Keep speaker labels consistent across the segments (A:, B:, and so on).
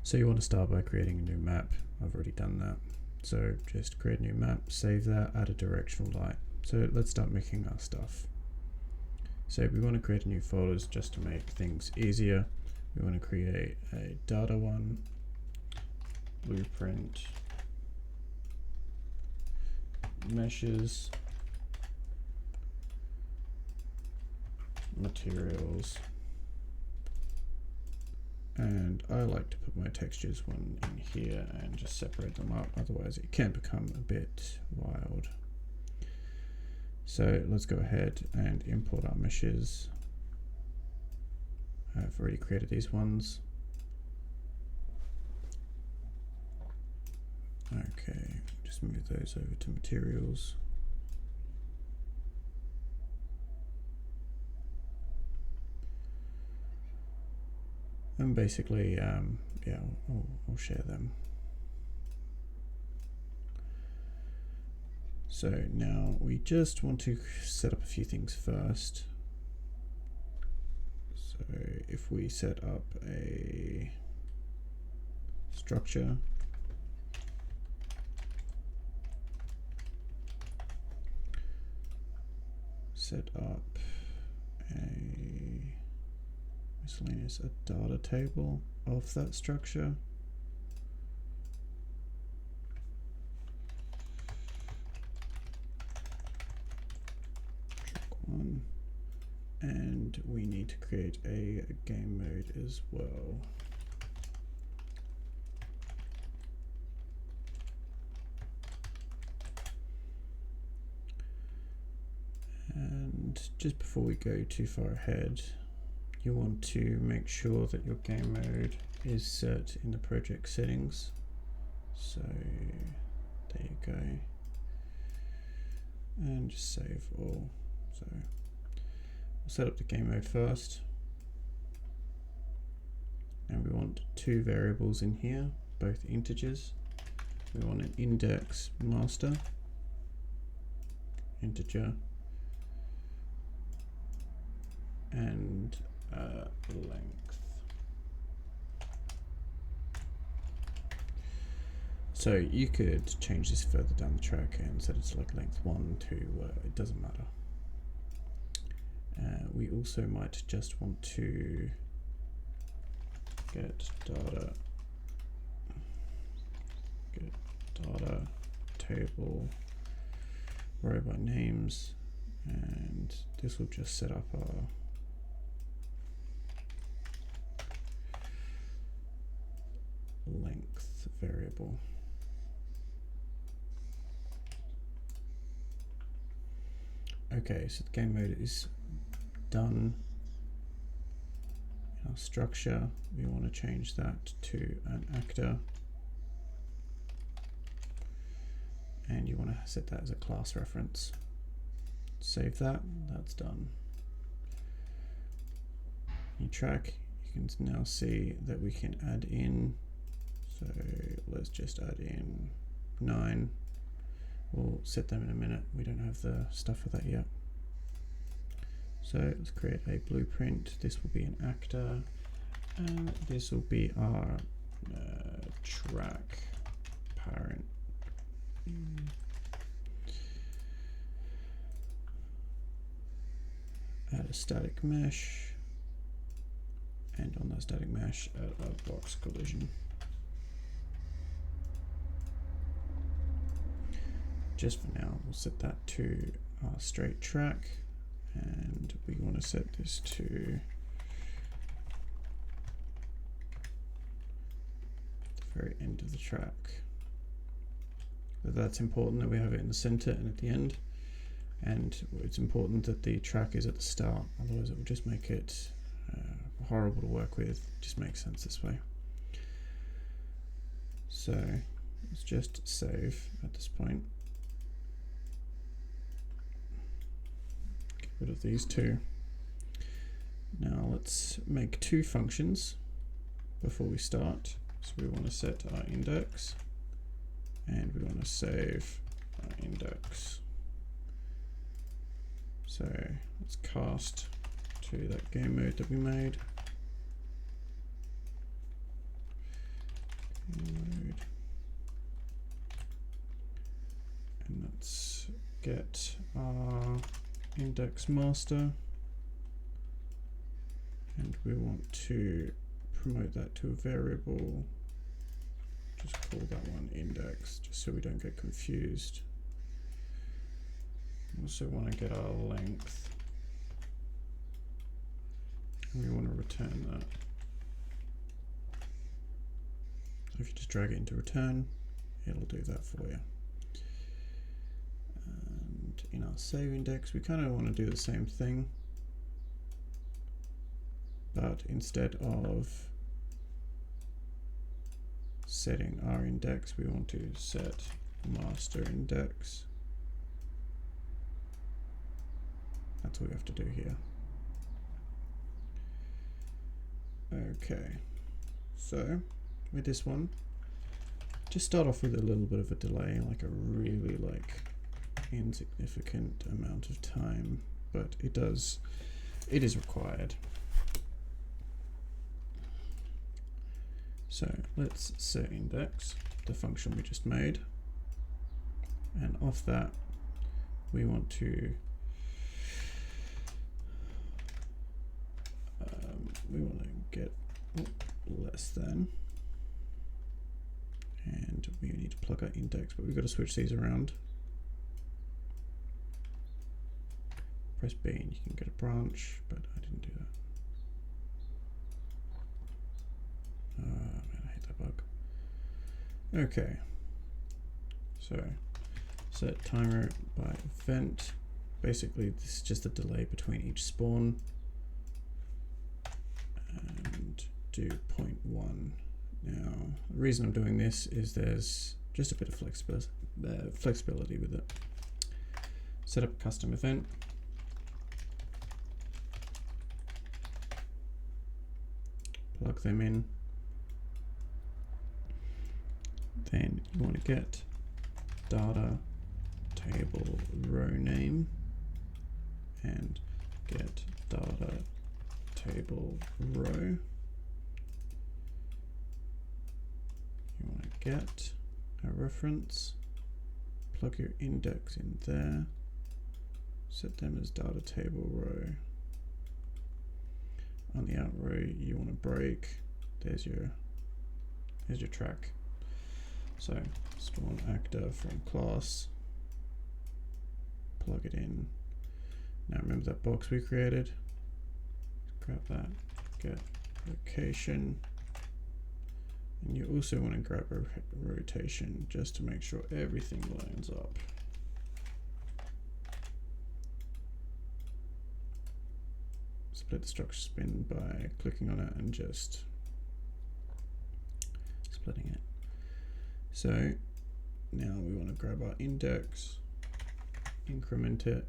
A: So you want to start by creating a new map. I've already done that. So just create a new map, save that, add a directional light. So let's start making our stuff. So we want to create a new folders just to make things easier. We want to create a data one, blueprint, meshes, materials, and I like to put my textures one in here and just separate them up, otherwise it can become a bit wild. So let's go ahead and import our meshes. I've already created these ones. Okay, just move those over to materials. And basically, yeah, I'll share them. So now we just want to set up a few things first. So if we set up a structure, set up a miscellaneous data table of that structure. Track 1. And we need to create a game mode as well. And just before we go too far ahead, you want to make sure that your game mode is set in the project settings. So there you go. And just save all. So we'll set up the game mode first. And we want two variables in here, both integers. We want an index master, integer, and length. So you could change this further down the track and set it to like length 1, 2, it doesn't matter. We also might just want to get data table row by names, and this will just set up our length variable. Okay, so the game mode is done. In our structure, we want to change that to an actor, and you want to set that as a class reference. Save that, that's done. You track, you can now see that we can add in, so let's just add in 9. We'll set them in a minute, we don't have the stuff for that yet. So let's create a blueprint. This will be an actor, and this will be our track parent. Add a static mesh, and on that static mesh, add a box collision. Just for now, we'll set that to our straight track, and we want to set this to the very end of the track. But that's important that we have it in the center and at the end, and it's important that the track is at the start, otherwise it will just make it horrible to work with. It just makes sense this way. So let's just save at this point. Get rid of these two. Now let's make two functions before we start. So we want to set our index, and we want to save our index. So let's cast to that game mode that we made. Load. And let's get our index master, and we want to promote that to a variable. Just call that one index, just so we don't get confused. Also want to get our length, and we want to return that. So if you just drag it into return, it'll do that for you. And in our save index, we kind of want to do the same thing, but instead of setting our index, we want to set master index. That's what we have to do here. Okay, so with this one, just start off with a little bit of a delay, like a really insignificant amount of time, but it is required. So let's set index, the function we just made, and off that we want to get less than, and we need to plug our index, but we've got to switch these around. Press B and you can get a branch, but I didn't do that. Man, I hate that bug. Okay, so set timer by event. Basically, this is just a delay between each spawn, and do 0.1. Now, the reason I'm doing this is there's just a bit of flexibility with it. Set up a custom event. Plug them in. Then you want to get data table row name and get data table row. You want to get a reference, plug your index in there, set them as data table row. On the out row you want to break. There's your track. So spawn actor from class, plug it in. Now remember that box we created? Grab that, get location, and you also want to grab a rotation just to make sure everything lines up. Split the structure spin by clicking on it and just splitting it. So now we want to grab our index, increment it,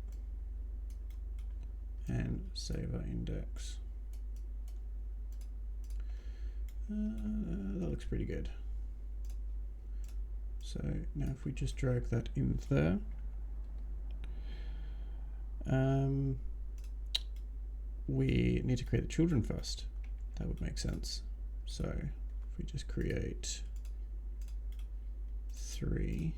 A: and save our index. That looks pretty good. So now if we just drag that in there, we need to create the children first. That would make sense. So if we just create 3,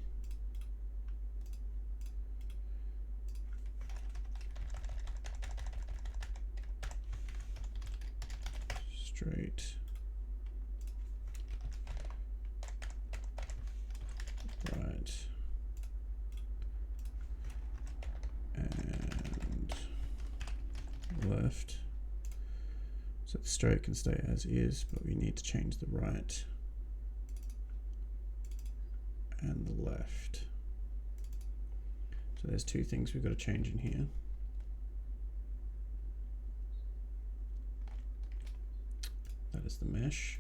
A: straight, right, and left. So the straight can stay as is, but we need to change the right and the left. So there's two things we've got to change in here. That is the mesh.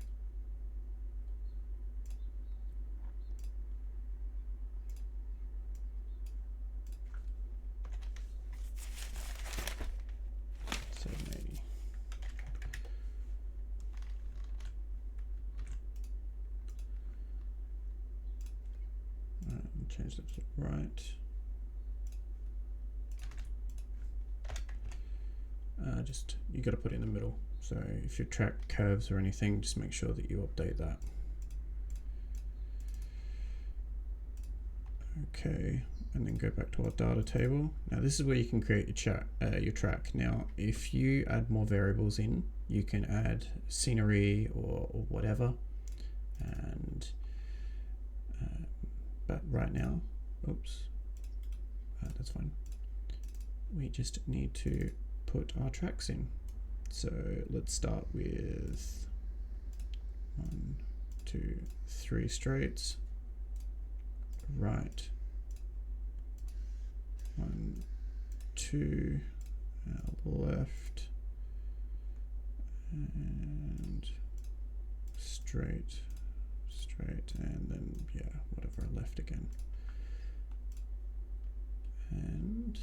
A: So maybe. Alright, we'll change that to right. Just, you got to put it in the middle. So if your track curves or anything, just make sure that you update that. Okay, and then go back to our data table. Now this is where you can create your track. Now, if you add more variables in, you can add scenery or whatever. And but right now, oops, that's fine. We just need to put our tracks in. So let's start with 1, 2, 3 straights. Right. 1, 2, left, and straight, and then yeah, whatever, left again. And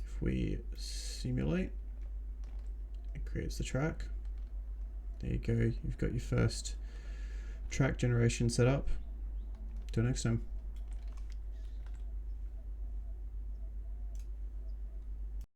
A: if we simulate, it creates the track. There you go. You've got your first track generation set up. Till next time.